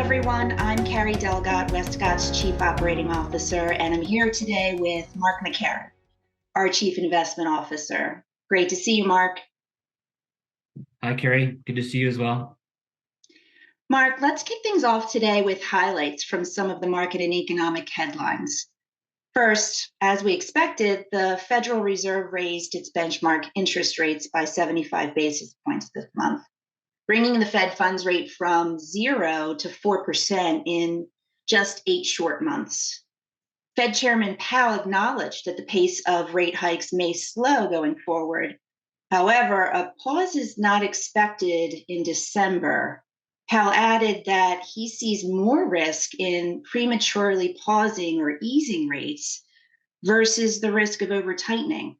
everyone. I'm Carrie Delgott, Wescott's Chief Operating Officer, and I'm here today with Mark McCarron, our Chief Investment Officer. Great to see you, Mark. Hi, Carrie. Good to see you as well. Mark, let's kick things off today with highlights from some of the market and economic headlines. First, as we expected, the Federal Reserve raised its benchmark interest rates by 75 basis points this month, bringing the Fed funds rate from 0 to 4% in just 8 short months. Fed Chairman Powell acknowledged that the pace of rate hikes may slow going forward. However, a pause is not expected in December. Powell added that he sees more risk in prematurely pausing or easing rates versus the risk of over tightening.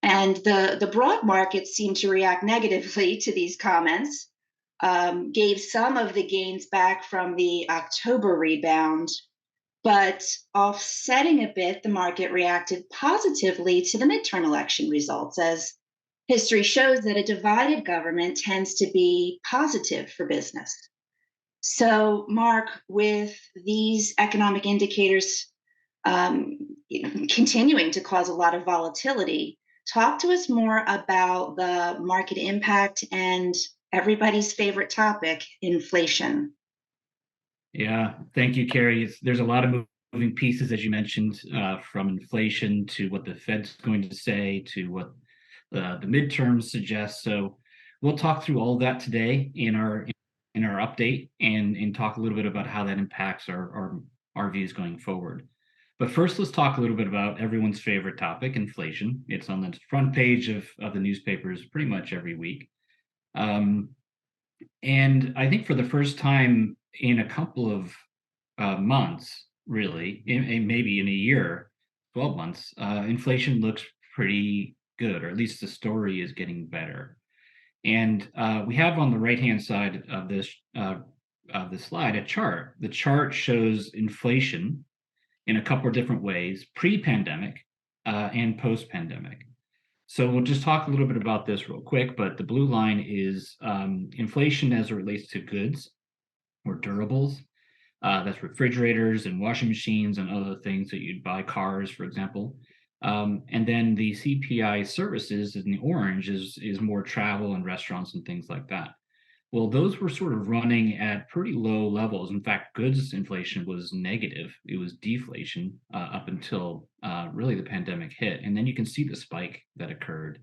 And the broad markets seem to react negatively to these comments, gave some of the gains back from the October rebound, but offsetting a bit, the market reacted positively to the midterm election results, as history shows that a divided government tends to be positive for business. So, Mark, with these economic indicators continuing to cause a lot of volatility, talk to us more about the market impact and everybody's favorite topic, inflation. Yeah, thank you, Carrie. There's a lot of moving pieces, as you mentioned, from inflation to what the Fed's going to say to what the midterms suggest. So we'll talk through all of that today in our update and talk a little bit about how that impacts our views going forward. But first, let's talk a little bit about everyone's favorite topic, inflation. It's on the front page of the newspapers pretty much every week. And I think for the first time in a couple of months, really, maybe in a year, 12 months, inflation looks pretty good, or at least the story is getting better. And we have on the right-hand side of this slide a chart. The chart shows inflation in a couple of different ways, pre-pandemic and post-pandemic. So we'll just talk a little bit about this real quick, but the blue line is inflation as it relates to goods or durables. That's refrigerators and washing machines and other things that you'd buy, cars, for example. And then the CPI services in the orange is more travel and restaurants and things like that. Well, those were sort of running at pretty low levels. In fact, goods inflation was negative. It was deflation up until really the pandemic hit. And then you can see the spike that occurred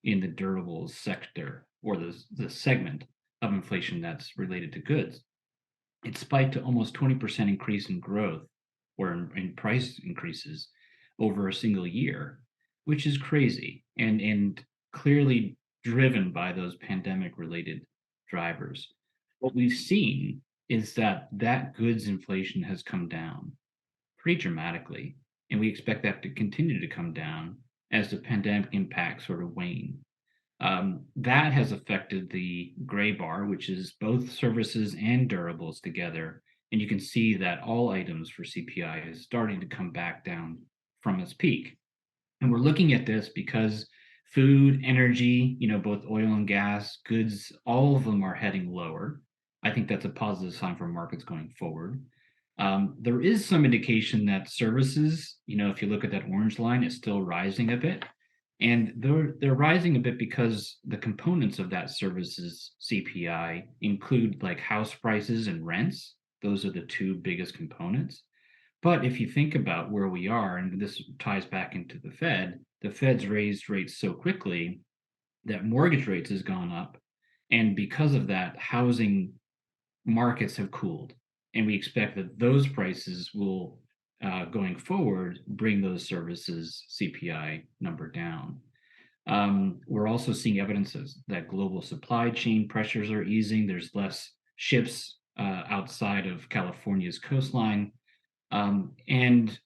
in the durables sector, or the segment of inflation that's related to goods. It spiked to almost 20% increase in growth, or in price increases over a single year, which is crazy and clearly driven by those pandemic-related drivers. What we've seen is that goods inflation has come down pretty dramatically, and we expect that to continue to come down as the pandemic impacts sort of wane. That has affected the gray bar, which is both services and durables together, and you can see that all items for CPI is starting to come back down from its peak. And we're looking at this because food, energy, both oil and gas, goods, all of them are heading lower. I think that's a positive sign for markets going forward. There is some indication that services, if you look at that orange line, is still rising a bit. And they're rising a bit because the components of that services CPI include like house prices and rents. Those are the two biggest components. But if you think about where we are, and this ties back into the Fed's raised rates so quickly that mortgage rates has gone up. And because of that, housing markets have cooled. And we expect that those prices will, going forward, bring those services CPI number down. We're also seeing evidence that global supply chain pressures are easing. There's less ships outside of California's coastline. And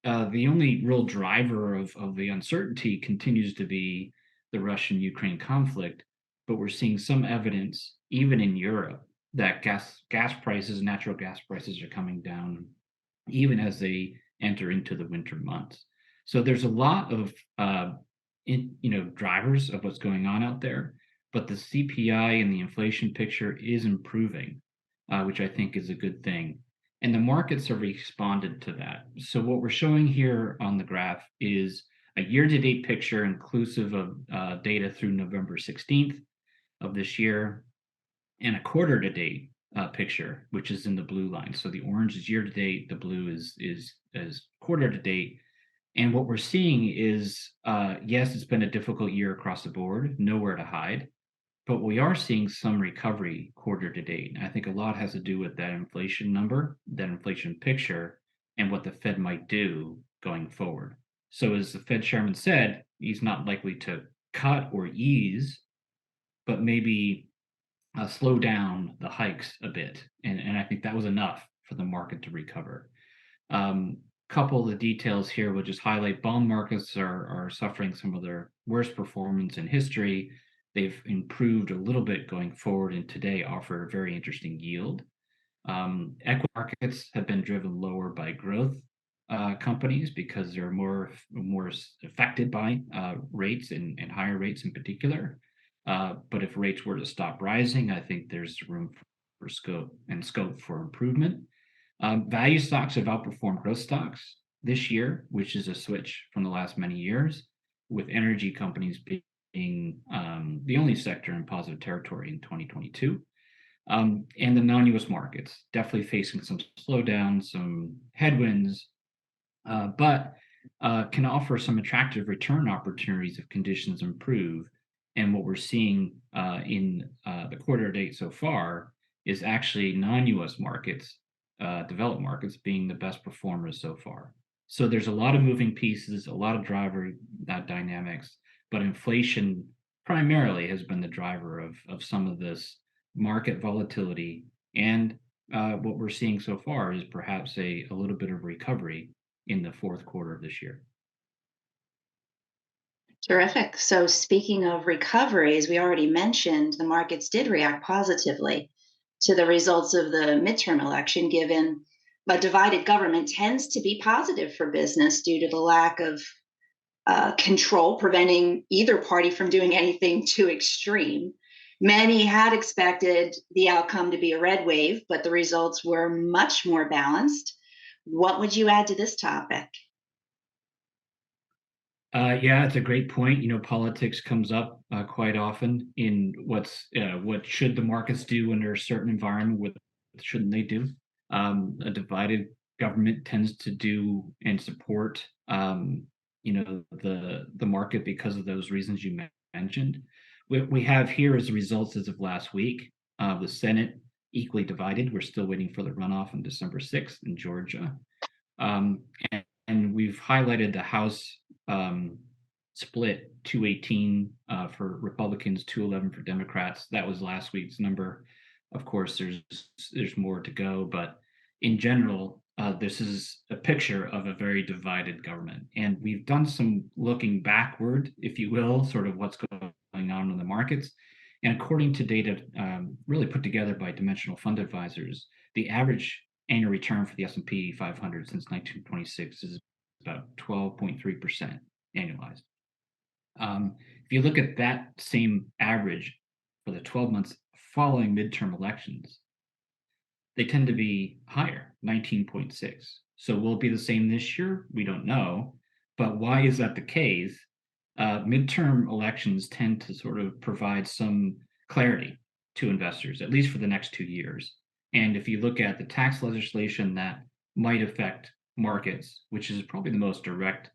the only real driver of the uncertainty continues to be the Russian-Ukraine conflict, but we're seeing some evidence, even in Europe, that gas prices, natural gas prices are coming down, even as they enter into the winter months. So there's a lot of drivers of what's going on out there, but the CPI and the inflation picture is improving. which I think is a good thing. And the markets have responded to that. So what we're showing here on the graph is a year-to-date picture inclusive of data through November 16th of this year, and a quarter-to-date picture, which is in the blue line. So the orange is year-to-date, the blue is quarter-to-date. And what we're seeing is, yes, it's been a difficult year across the board, nowhere to hide, but we are seeing some recovery quarter to date. And I think a lot has to do with that inflation number, that inflation picture, and what the Fed might do going forward. So, as the Fed chairman said, he's not likely to cut or ease, but maybe slow down the hikes a bit. And I think that was enough for the market to recover. Couple of the details here will just highlight bond markets are suffering some of their worst performance in history. They've improved a little bit going forward and today offer a very interesting yield. Equity markets have been driven lower by growth companies because they're more affected by rates and higher rates in particular. But if rates were to stop rising, I think there's room for scope for improvement. Value stocks have outperformed growth stocks this year, which is a switch from the last many years, with energy companies being the only sector in positive territory in 2022. And the non-US markets definitely facing some slowdown, some headwinds, but can offer some attractive return opportunities if conditions improve. And what we're seeing in the quarter to date so far is actually non-US markets, developed markets, being the best performers so far. So there's a lot of moving pieces, a lot of driver dynamics, but inflation primarily has been the driver of some of this market volatility. And what we're seeing so far is perhaps a little bit of recovery in the fourth quarter of this year. Terrific. So, speaking of recovery, as we already mentioned, the markets did react positively to the results of the midterm election, given a divided government tends to be positive for business due to the lack of control, preventing either party from doing anything too extreme. Many had expected the outcome to be a red wave, but the results were much more balanced. What would you add to this topic? Yeah, it's a great point. Politics comes up quite often in what should the markets do under a certain environment, what shouldn't they do? A divided government tends to do and support, the market because of those reasons you mentioned. What we have here is the results as of last week. The Senate equally divided. We're still waiting for the runoff on December 6th in Georgia. And we've highlighted the House split 218 for Republicans, 211 for Democrats. That was last week's number. Of course, there's more to go, but in general, this is a picture of a very divided government. And we've done some looking backward, if you will, sort of what's going on in the markets. And according to data really put together by Dimensional Fund Advisors, the average annual return for the S&P 500 since 1926 is about 12.3% annualized. If you look at that same average for the 12 months following midterm elections, they tend to be higher, 19.6. So will it be the same this year? We don't know. But why is that the case? Midterm elections tend to sort of provide some clarity to investors, at least for the next 2 years. And if you look at the tax legislation that might affect markets, which is probably the most direct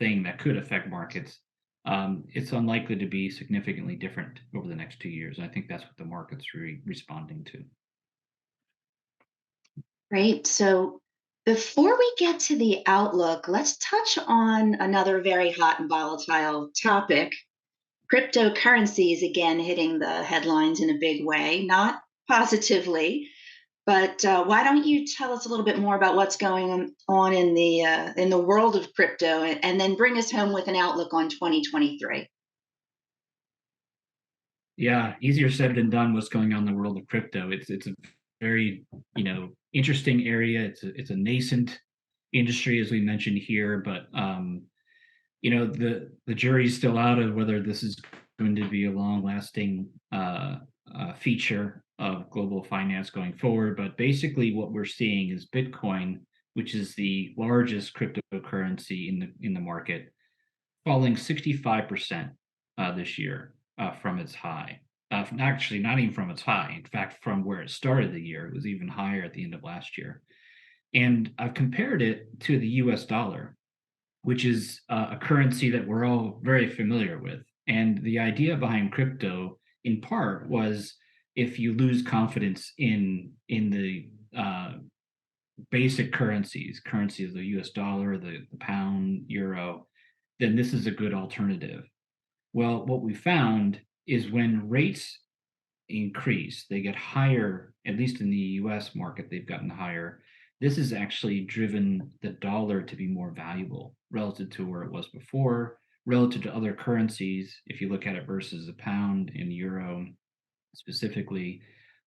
thing that could affect markets, it's unlikely to be significantly different over the next 2 years. And I think that's what the market's responding to. Great. So, before we get to the outlook, let's touch on another very hot and volatile topic. Cryptocurrencies again hitting the headlines in a big way, not positively. But why don't you tell us a little bit more about what's going on in the world of crypto, and then bring us home with an outlook on 2023? Yeah, easier said than done. What's going on in the world of crypto? It's a very interesting area. It's a nascent industry, as we mentioned here, but the jury's still out of whether this is going to be a long-lasting feature of global finance going forward. But basically what we're seeing is Bitcoin, which is the largest cryptocurrency in the market, falling 65% this year from its high. Actually, not even from its high. In fact, from where it started the year, it was even higher at the end of last year. And I've compared it to the US dollar, which is a currency that we're all very familiar with. And the idea behind crypto, in part, was if you lose confidence in the basic currencies of the US dollar, the pound, euro, then this is a good alternative. Well, what we found is when rates increase, they get higher, at least in the US market, they've gotten higher. This has actually driven the dollar to be more valuable relative to where it was before, relative to other currencies, if you look at it versus the pound and euro specifically,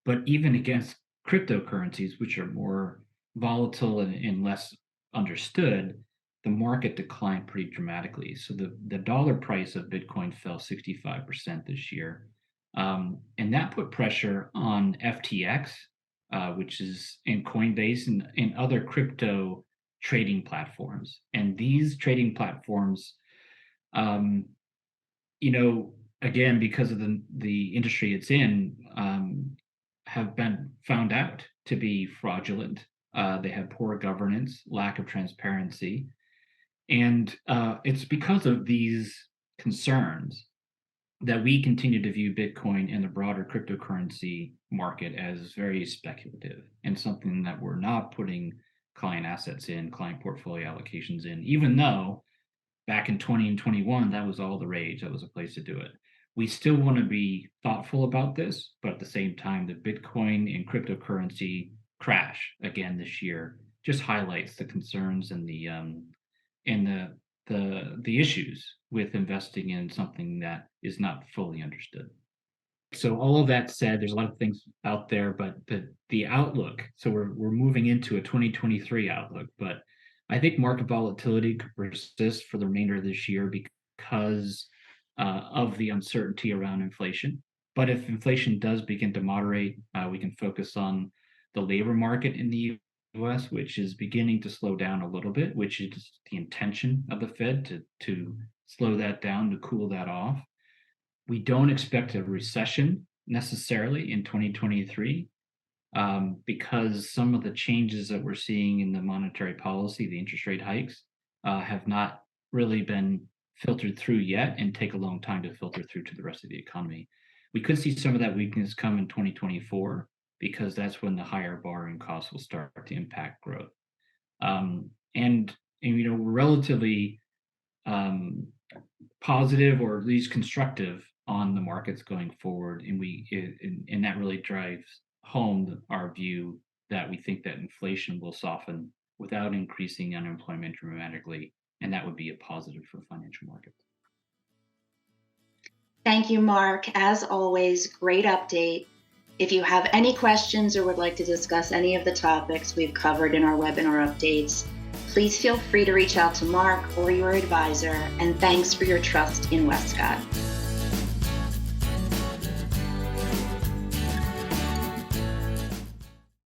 but even against cryptocurrencies, which are more volatile and less understood, the market declined pretty dramatically. So the dollar price of Bitcoin fell 65% this year. And that put pressure on FTX, which is in Coinbase and other crypto trading platforms. And these trading platforms, again, because of the industry it's in, have been found out to be fraudulent. They have poor governance, lack of transparency. And it's because of these concerns that we continue to view Bitcoin and the broader cryptocurrency market as very speculative and something that we're not putting client assets in, client portfolio allocations in, even though back in 20 and 21, that was all the rage. That was a place to do it. We still want to be thoughtful about this, but at the same time, the Bitcoin and cryptocurrency crash again this year just highlights the concerns and the issues with investing in something that is not fully understood. So all of that said, there's a lot of things out there, but the outlook. So we're moving into a 2023 outlook, but I think market volatility could persist for the remainder of this year because of the uncertainty around inflation. But if inflation does begin to moderate, we can focus on the labor market in the US, which is beginning to slow down a little bit, which is the intention of the Fed to slow that down, to cool that off. We don't expect a recession necessarily in 2023 because some of the changes that we're seeing in the monetary policy, the interest rate hikes, have not really been filtered through yet and take a long time to filter through to the rest of the economy. We could see some of that weakness come in 2024 because that's when the higher borrowing costs will start to impact growth. And we're relatively positive or at least constructive on the markets going forward, and that really drives home our view that we think that inflation will soften without increasing unemployment dramatically, and that would be a positive for financial markets. Thank you, Mark. As always, great update. If you have any questions or would like to discuss any of the topics we've covered in our webinar updates, please feel free to reach out to Mark or your advisor, and thanks for your trust in Wescott.